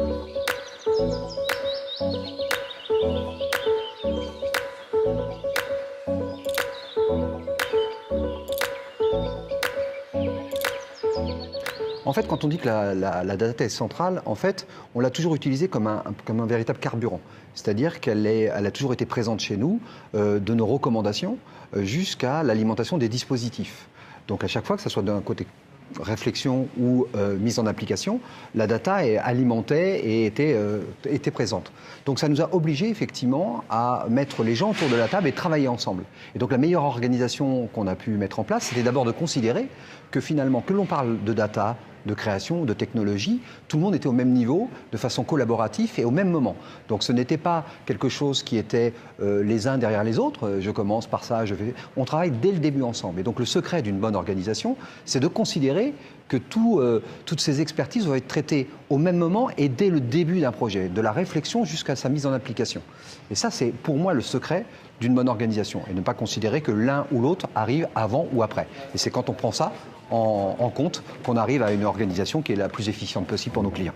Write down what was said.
En fait, quand on dit que la data est centrale, en fait, on l'a toujours utilisée comme un véritable carburant. C'est-à-dire elle a toujours été présente chez nous, de nos recommandations jusqu'à l'alimentation des dispositifs. Donc à chaque fois, que ce soit d'un côté réflexion ou mise en application, la data est alimentée et était présente. Donc ça nous a obligés effectivement à mettre les gens autour de la table et travailler ensemble. Et donc la meilleure organisation qu'on a pu mettre en place, c'était d'abord de considérer que finalement, que l'on parle de data, de création, de technologie, tout le monde était au même niveau, de façon collaborative et au même moment. Donc ce n'était pas quelque chose qui était les uns derrière les autres, je commence par ça, je vais... On travaille dès le début ensemble. Et donc le secret d'une bonne organisation, c'est de considérer que toutes ces expertises vont être traitées au même moment et dès le début d'un projet, de la réflexion jusqu'à sa mise en application. Et ça, c'est pour moi le secret d'une bonne organisation, et ne pas considérer que l'un ou l'autre arrive avant ou après. Et c'est quand on prend ça en compte qu'on arrive à une organisation qui est la plus efficiente possible pour nos clients.